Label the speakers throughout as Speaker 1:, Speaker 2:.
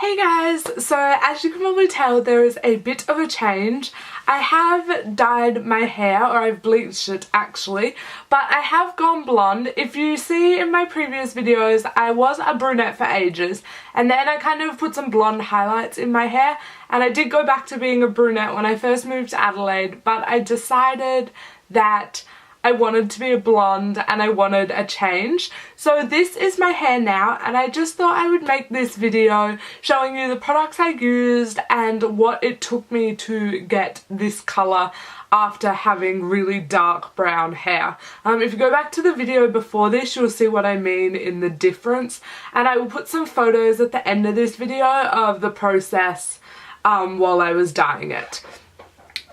Speaker 1: Hey guys, so as you can probably tell there is a bit of a change. I have dyed my hair, or I've bleached it actually, but I have gone blonde. If you see in my previous videos, I was a brunette for ages and then I kind of put some blonde highlights in my hair, and I did go back to being a brunette when I first moved to Adelaide, but I decided that I wanted to be a blonde and I wanted a change. So this is my hair now, and I just thought I would make this video showing you the products I used and what it took me to get this colour after having really dark brown hair. If you go back to the video before this, you'll see what I mean in the difference, and I will put some photos at the end of this video of the process while I was dyeing it.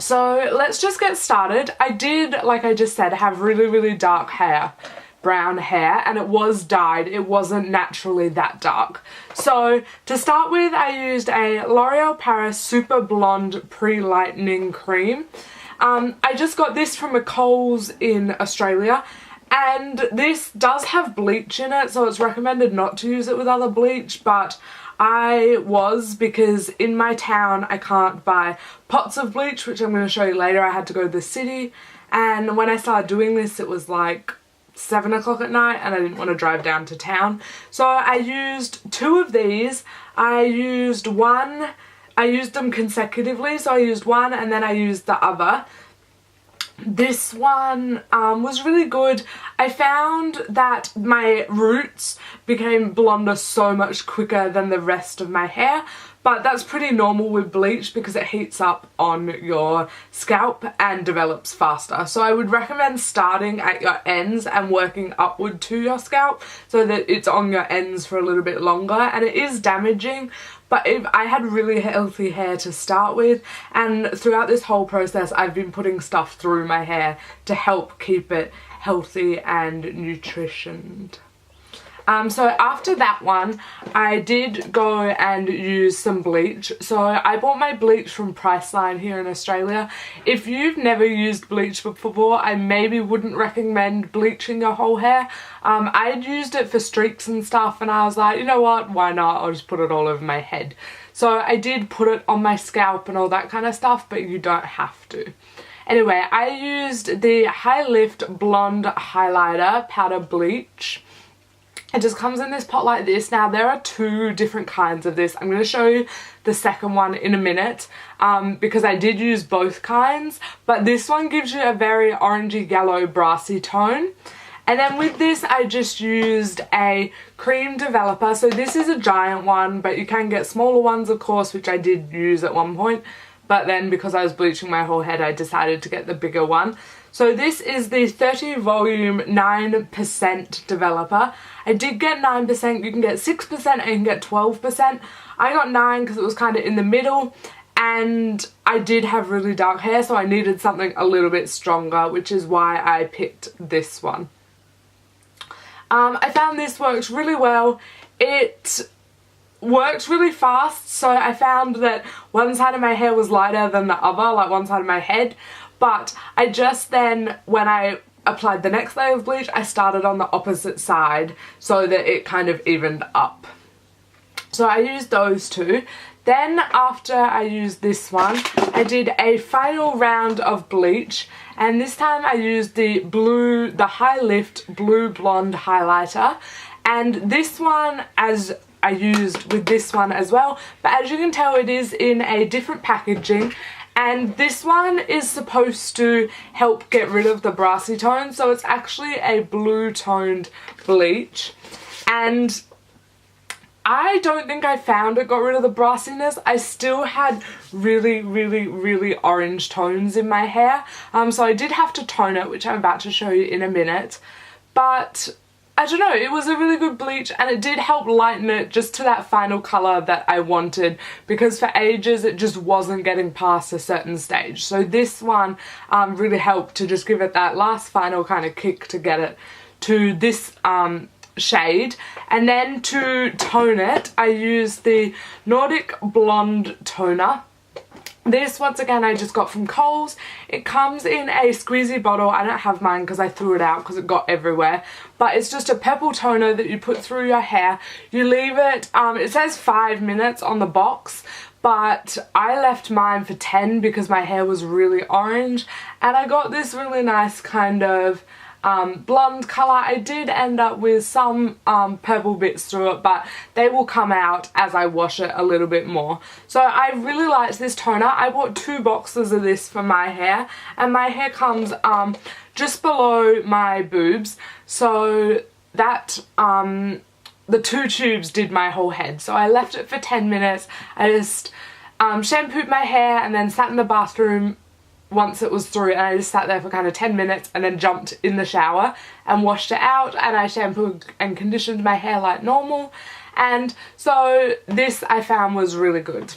Speaker 1: So let's just get started. I did, like I just said, have really dark hair, brown hair, and it was dyed. It wasn't naturally that dark. So to start with, I used a L'Oreal Paris Super Blonde Pre-Lightening Cream. I just got this from a Coles in Australia, and this does have bleach in it, so it's recommended not to use it with other bleach, but I was, because in my town I can't buy pots of bleach, which I'm going to show you later. I had to go to the city, and when I started doing this it was like 7 o'clock at night and I didn't want to drive down to town. So I used 2 of these. I used them consecutively, so I used one and then I used the other. This one was really good. I found that my roots became blonder so much quicker than the rest of my hair, but that's pretty normal with bleach because it heats up on your scalp and develops faster. So I would recommend starting at your ends and working upward to your scalp so that it's on your ends for a little bit longer, and it is damaging. But if I had really healthy hair to start with, and throughout this whole process I've been putting stuff through my hair to help keep it healthy and nutritioned. So after that one, I did go and use some bleach. So I bought my bleach from Priceline here in Australia. If you've never used bleach before, I maybe wouldn't recommend bleaching your whole hair. I'd used it for streaks and stuff, and I was like, you know what, why not? I'll just put it all over my head. So I did put it on my scalp and all that kind of stuff, but you don't have to. Anyway, I used the High Lift Blonde Highlighter Powder Bleach. It just comes in this pot like this. Now there are 2 different kinds of this. I'm going to show you the second one in a minute because I did use both kinds, but this one gives you a very orangey yellow brassy tone. And then with this I just used a cream developer. So this is a giant one, but you can get smaller ones of course, which I did use at one point, but then because I was bleaching my whole head I decided to get the bigger one. So this is the 30 volume 9% developer. I did get 9%, you can get 6% and you can get 12%. I got 9 because it was kind of in the middle, and I did have really dark hair, so I needed something a little bit stronger, which is why I picked this one. I found this works really well. It works really fast, so I found that one side of my hair was lighter than the other, like one side of my head. But I just then, when I applied the next layer of bleach, I started on the opposite side so that it kind of evened up. So I used those 2. Then after I used this one, I did a final round of bleach, and this time I used the High Lift Blue Blonde Highlighter. And this one, as I used with this one as well, but as you can tell it is in a different packaging. And this one is supposed to help get rid of the brassy tone, so it's actually a blue toned bleach. And I don't think I found it got rid of the brassiness. I still had really orange tones in my hair. So I did have to tone it, which I'm about to show you in a minute. But I don't know, it was a really good bleach, and it did help lighten it just to that final colour that I wanted, because for ages it just wasn't getting past a certain stage. So this one really helped to just give it that last final kind of kick to get it to this shade. And then to tone it, I used the Nordic Blonde Toner, This, once again, I just got from Coles. It comes in a squeezy bottle. I don't have mine because I threw it out because it got everywhere. But it's just a purple toner that you put through your hair. You leave it, it says 5 minutes on the box, but I left mine for 10 because my hair was really orange. And I got this really nice kind of blonde colour. I did end up with some purple bits through it, but they will come out as I wash it a little bit more. So I really liked this toner. I bought 2 boxes of this for my hair, and my hair comes just below my boobs, so that the 2 tubes did my whole head. So I left it for 10 minutes. I just shampooed my hair and then sat in the bathroom once it was through, and I just sat there for kind of 10 minutes and then jumped in the shower and washed it out, and I shampooed and conditioned my hair like normal. And so this I found was really good.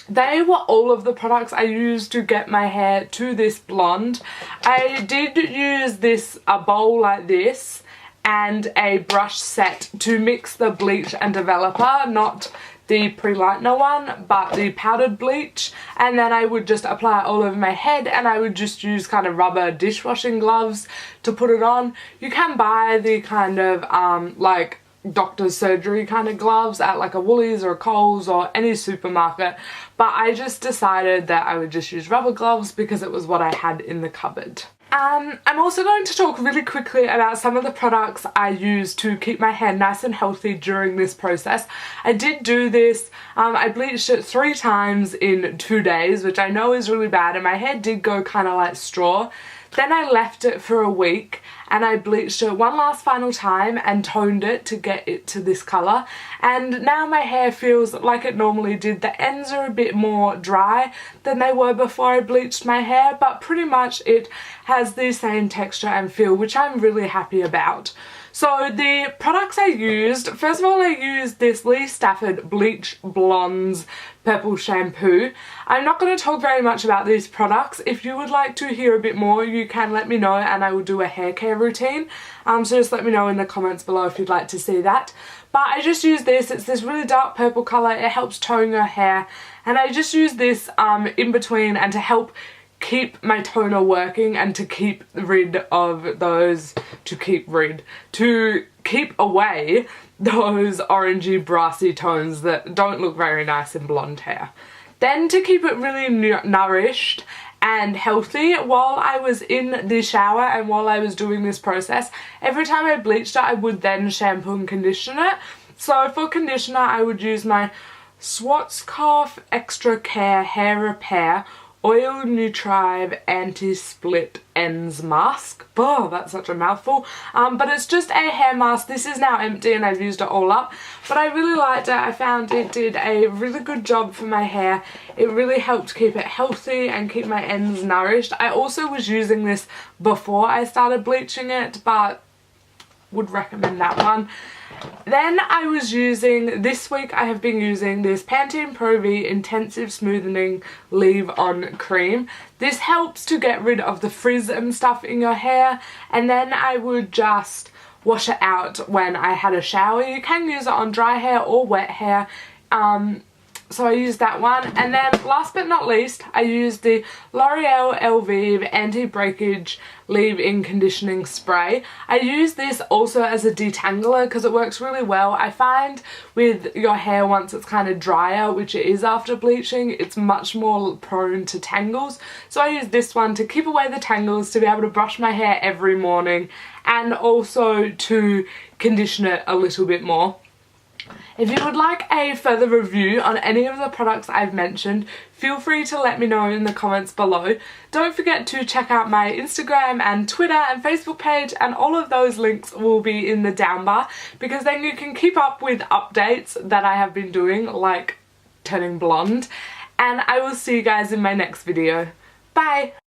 Speaker 1: They were all of the products I used to get my hair to this blonde. I did use a bowl like this and a brush set to mix the bleach and developer, not the pre-lightener one, but the powdered bleach, and then I would just apply it all over my head, and I would just use kind of rubber dishwashing gloves to put it on. You can buy the kind of like doctor's surgery kind of gloves at like a Woolies or a Coles or any supermarket, but I just decided that I would just use rubber gloves because it was what I had in the cupboard. I'm also going to talk really quickly about some of the products I use to keep my hair nice and healthy during this process. I did do this, I bleached it 3 times in 2 days, which I know is really bad, and my hair did go kind of like straw. Then I left it for a week and I bleached it one last final time and toned it to get it to this colour, and now my hair feels like it normally did. The ends are a bit more dry than they were before I bleached my hair, but pretty much it has the same texture and feel, which I'm really happy about. So the products I used, first of all I used this Lee Stafford Bleach Blondes Purple Shampoo. I'm not going to talk very much about these products. If you would like to hear a bit more, you can let me know and I will do a hair care routine. So just let me know in the comments below if you'd like to see that. But I just use this, it's this really dark purple colour, it helps tone your hair, and I just use this in between and to help keep my toner working and to keep rid of those, to keep away those orangey brassy tones that don't look very nice in blonde hair. Then to keep it really nourished and healthy, while I was in the shower and while I was doing this process, every time I bleached it I would then shampoo and condition it. So for conditioner I would use my Schwarzkopf Extra Care Hair Repair Oil Nutrive Anti-Split Ends Mask. Oh, that's such a mouthful. But it's just a hair mask. This is now empty and I've used it all up. But I really liked it. I found it did a really good job for my hair. It really helped keep it healthy and keep my ends nourished. I also was using this before I started bleaching it, but would recommend that one. Then I was using, this week I have been using this Pantene Pro V Intensive Smoothing Leave-On Cream. This helps to get rid of the frizz and stuff in your hair, and then I would just wash it out when I had a shower. You can use it on dry hair or wet hair. So I used that one, and then last but not least I used the L'Oreal Elvive Anti-Breakage Leave-In Conditioning Spray. I use this also as a detangler because it works really well. I find with your hair once it's kind of drier, which it is after bleaching, it's much more prone to tangles. So I use this one to keep away the tangles, to be able to brush my hair every morning, and also to condition it a little bit more. If you would like a further review on any of the products I've mentioned, feel free to let me know in the comments below. Don't forget to check out my Instagram and Twitter and Facebook page, and all of those links will be in the down bar, because then you can keep up with updates that I have been doing, like turning blonde. And I will see you guys in my next video. Bye!